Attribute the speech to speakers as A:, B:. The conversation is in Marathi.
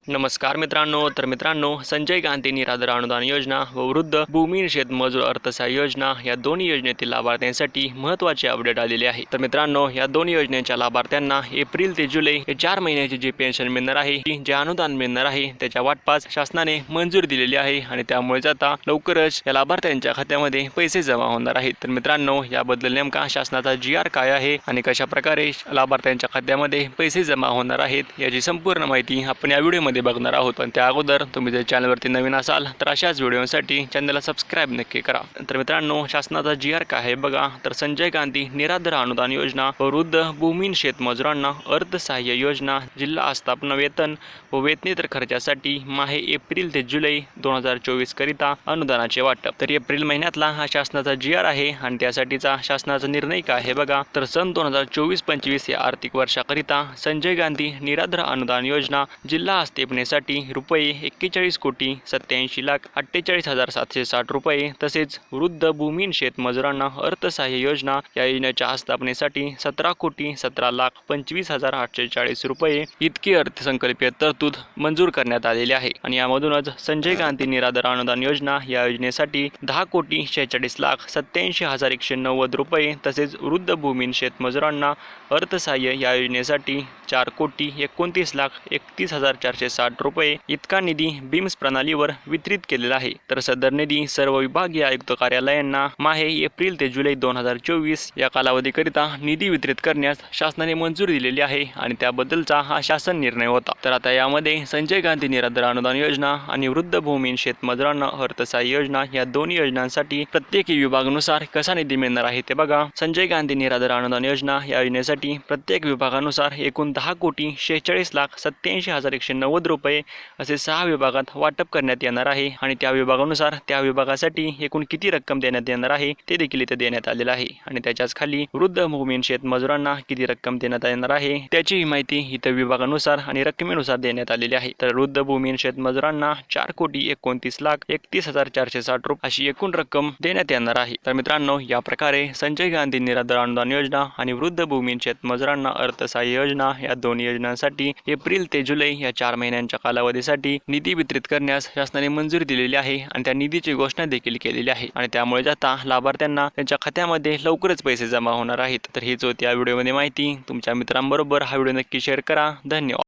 A: नमस्कार मित्रांनो. संजय गांधी निराधार अनुदान योजना व वृद्ध भूमिहीन शेतमजूर अर्थसहाय्य योजना या दोन्ही योजनेतील लाभार्थ्यांसाठी महत्त्वाचे अपडेट आलेले आहे. तर मित्रांनो, या दोन्ही योजनेच्या लाभार्थ्यांना एप्रिल ते जुलै हे 4 महिन्याची जी पेन्शन मिळणार आहे, जे अनुदान मिळणार आहे त्याच्या वाटपास शासनाने मंजुरी दिलेली आहे आणि त्यामुळे आता लवकरच या लाभार्थ्यांच्या खात्यामध्ये पैसे जमा होणार आहेत. तर मित्रांनो, याबद्दल नेमका शासनाचा GR काय आहे आणि कशा प्रकारे लाभार्थ्यांच्या खात्यामध्ये पैसे जमा होणार आहेत याची संपूर्ण माहिती आपण या व्हिडिओ बघणार आहोत. पण त्या अगोदर तुम्ही जर चॅनलवरती नवीन असाल तर अशाच व्हिडिओसाठी चॅनलला सबस्क्राईब नक्की करा. तर मित्रांनो, शासनाचा GR काय आहे बघा. तर संजय गांधी निराधार अनुदान योजना व वृद्ध भूमिहीन शेतमजुरांना अर्थसहाय्य योजना जिल्हा आस्थापना वेतन व वेतनेतर खर्चासाठी माहे एप्रिल ते जुलै 2024 करिता अनुदानाचे वाटप. तर एप्रिल महिन्यातला हा शासनाचा GR आहे आणि त्यासाठीचा शासनाचा निर्णय काय आहे बघा. तर सन 2024-25 या आर्थिक वर्षाकरिता संजय गांधी निराधार अनुदान योजना जिल्हा आस्थापनेसाठी रुपये 41,87,48,760 रुपये, तसेच वृद्ध भूमिहीन शेतमजुरांना अर्थसहाय्य योजना या योजनेच्या आस्थापनेसाठी 17,17,25,840 रुपये इतकी अर्थसंकल्पीय तरतूद मंजूर करण्यात आलेली आहे. आणि यामधूनच संजय गांधी निराधार अनुदान योजना या योजनेसाठी 10,46,87,190 रुपये, तसेच वृद्ध भूमिहीन शेतमजुरांना अर्थसहाय्य या योजनेसाठी 4,29,31,460 रुपये इतका निधी बीम्स प्रणालीवर वितरित केलेला आहे. तर सदर निधी सर्व विभागीय आयुक्त कार्यालयांना माहे एप्रिल ते जुलै 2024 या कालावधीकरिता निधी वितरित करण्यास शासनाने मंजुरी दिलेली आहे आणि त्याबद्दलचा हा शासन निर्णय होता. तर आता यामध्ये संजय गांधी निराधार अनुदान योजना आणि वृद्ध भूमिहीन शेतमजुरांना अर्थसहाय्य योजना या दोन्ही योजनांसाठी प्रत्येक विभागानुसार कसा निधी मिळणार आहे ते बघा. संजय गांधी निराधार अनुदान योजना या योजनेसाठी प्रत्येक विभागानुसार एकूण 10,46,87,190 रुपये असे 6 विभागात वाटप करण्यात येणार आहे आणि त्या विभागानुसार त्या विभागासाठी एकूण किती रक्कम देण्यात येणार आहे ते देखील इथे देण्यात आलेलं आहे. आणि त्याच्याच खाली वृद्ध भूमिहीन शेतमजुरांना किती रक्कम देण्यात येणार आहे त्याची माहिती इथे विभागानुसार आणि रकमेनुसार देण्यात आलेली आहे. तर वृद्ध भूमिहीन शेतमजुरांना 4,29,31,460 रुपये अशी एकूण रक्कम देण्यात येणार आहे. तर मित्रांनो, या प्रकारे संजय गांधी निराधार अनुदान योजना आणि वृद्ध भूमिहीन शेतमजुरांना अर्थसहाय्य योजना या दोन्ही योजनांसाठी एप्रिल ते जुलै या 4 महिन्यांच्या कालावधीसाठी निधी वितरित करण्यास शासनाने मंजुरी दिलेली आहे आणि त्या निधीची घोषणा देखील केलेली आहे. आणि त्यामुळे आता लाभार्थ्यांना त्यांच्या खात्यामध्ये लवकरच पैसे जमा होणार आहेत. तर हीच होती या व्हिडिओमध्ये माहिती. तुमच्या मित्रांबरोबर हा व्हिडिओ नक्की शेअर करा. धन्यवाद.